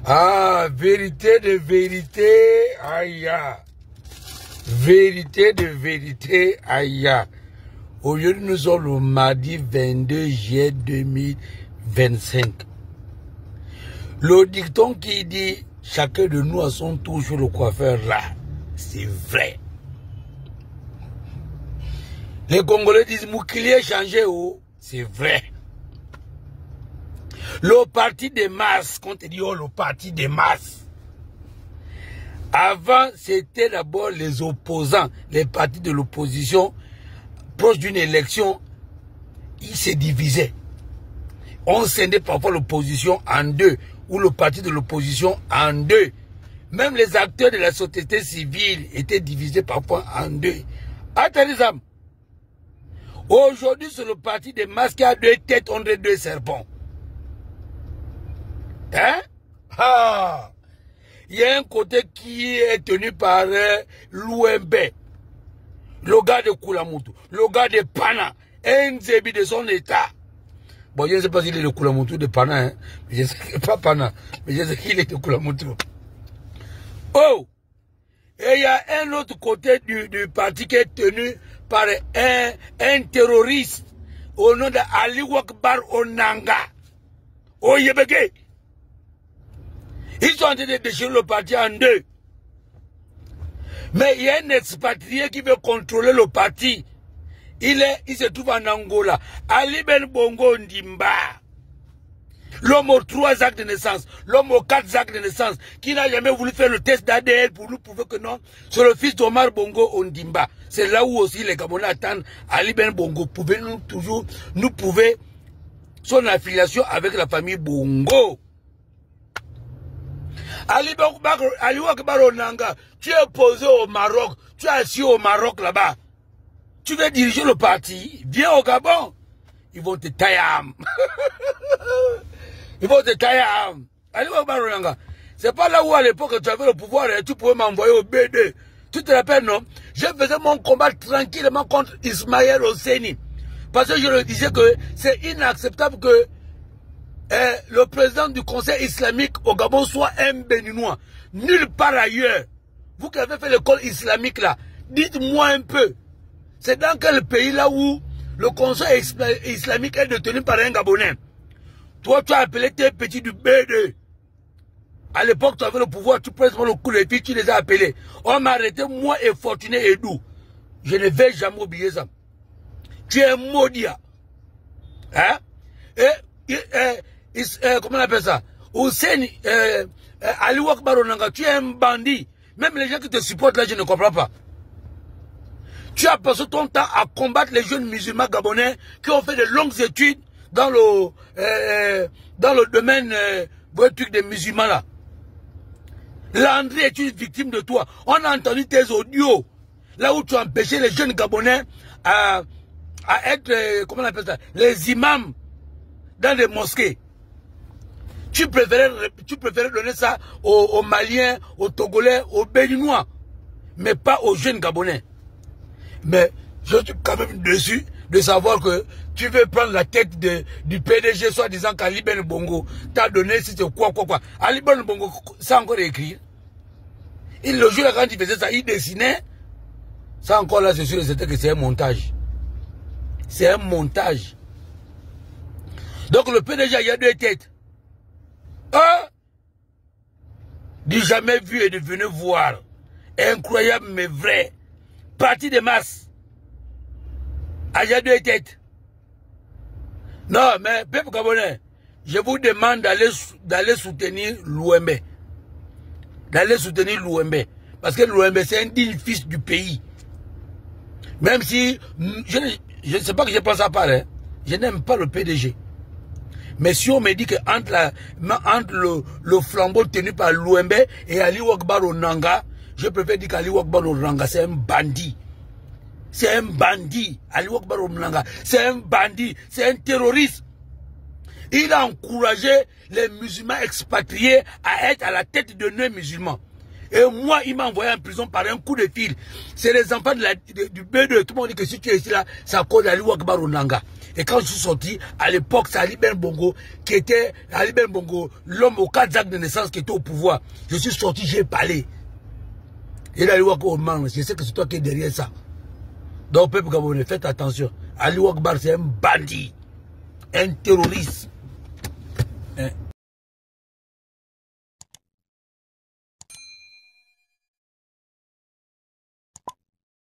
Ah, vérité de vérité, aïe. Vérité de vérité, aïe. Aujourd'hui, nous sommes le mardi 22 juillet 2025. Le dicton qui dit chacun de nous a son tour sur le coiffeur là, c'est vrai. Les Congolais disent Moukilier changé, oh, c'est vrai. Le parti des masses, quand on dit oh, le parti des masses. Avant, c'était d'abord les opposants, les partis de l'opposition, proche d'une élection, ils se divisaient. On scindait parfois l'opposition en deux, ou le parti de l'opposition en deux. Même les acteurs de la société civile étaient divisés parfois en deux. Attendez ça. Aujourd'hui, c'est le parti des masques qui a deux têtes entre deux serpents. Hein? Ah! Il y a un côté qui est tenu par l'UMB, le gars de Kulamutu, le gars de Pana, un zébi de son état. Bon, je ne sais pas s'il est de Kulamutu, de Pana, hein? Mais je sais pas Pana, mais je sais qu'il est de Kulamutu. Oh! Et il y a un autre côté du parti qui est tenu par un terroriste au nom d'Ali Wakbar Onanga. Oh, Yebeke! Ils sont en train de déchirer le parti en deux. Mais il y a un expatrié qui veut contrôler le parti. Il se trouve en Angola. Ali Ben Bongo Ndimba. L'homme aux 3 actes de naissance, l'homme aux 4 actes de naissance, qui n'a jamais voulu faire le test d'ADN pour nous prouver que non, c'est le fils d'Omar Bongo Ondimba. C'est là où aussi les Gabonais attendent Ali Ben Bongo. Pouvez-nous toujours nous prouver son affiliation avec la famille Bongo? Ali Wakbar Onanga, tu es posé au Maroc, tu es assis au Maroc là-bas. Tu veux diriger le parti, viens au Gabon. Ils vont te tailler à âme. Ils vont te tailler à âme. Ali Wakbar Onanga, c'est pas là où à l'époque tu avais le pouvoir et tu pouvais m'envoyer au BD. Tu te rappelles, non? Je faisais mon combat tranquillement contre Ismaël Hosseini. Parce que je le disais que c'est inacceptable que le président du Conseil islamique au Gabon soit un Béninois. Nulle part ailleurs. Vous qui avez fait l'école islamique là, dites-moi un peu. C'est dans quel pays là où le Conseil islamique est détenu par un Gabonais? Toi, tu as appelé tes petits du BD. À l'époque, tu avais le pouvoir, tu presses le coup de pied, tu les as appelés. On m'a arrêté, moi et Fortuné Edou. Je ne vais jamais oublier ça. Tu es maudit. Hein? Comment on appelle ça? Hussein Ali Wakbar Onanga, tu es un bandit. Même les gens qui te supportent là, je ne comprends pas. Tu as passé ton temps à combattre les jeunes musulmans gabonais qui ont fait de longues études dans le domaine des musulmans là. Landry est une victime de toi. On a entendu tes audios. Là où tu as empêché les jeunes gabonais à être, comment on appelle ça, les imams dans des mosquées. Tu préférais donner ça aux Maliens, aux Togolais, aux Béninois, mais pas aux jeunes Gabonais. Mais je suis quand même déçu de savoir que tu veux prendre la tête du PDG, soit disant qu'Ali Ben Bongo t'a donné, si c'est quoi. Ali Ben Bongo, ça encore écrit. Le jour là, quand il faisait ça, il dessinait. Ça encore là, c'est sûr, c'était que c'est un montage. C'est un montage. Donc le PDG, il y a 2 têtes. Un, du jamais vu et de venir voir. Incroyable mais vrai. Parti de masse. Il y a 2 têtes. Non, mais peuple gabonais, je vous demande d'aller soutenir l'UMB. D'aller soutenir l'UMB. Parce que l'UMB, c'est un digne fils du pays. Même si, je ne sais pas que je pense à part, hein. Je n'aime pas le PDG. Mais si on me dit que entre le flambeau tenu par l'UMB et Ali Wakbar Onanga, je préfère dire qu'Ali Wakbar Onanga, c'est un bandit. C'est un bandit. Ali Wakbar Onanga, c'est un bandit. C'est un terroriste. Il a encouragé les musulmans expatriés à être à la tête de nos musulmans. Et moi, il m'a envoyé en prison par un coup de fil. C'est les enfants du B2. Tout le monde dit que si tu es ici là, c'est à cause d'Ali Wakbar Onanga. Et quand je suis sorti, à l'époque, c'est Ali Ben Bongo qui était, Ali Ben Bongo, l'homme au 4 actes de naissance qui était au pouvoir. Je suis sorti, j'ai parlé. Et là, Ali Wakbar Onanga, je sais que c'est toi qui es derrière ça. Donc, peuple gabonais, faites attention. Ali Wakbar, c'est un bandit, un terroriste.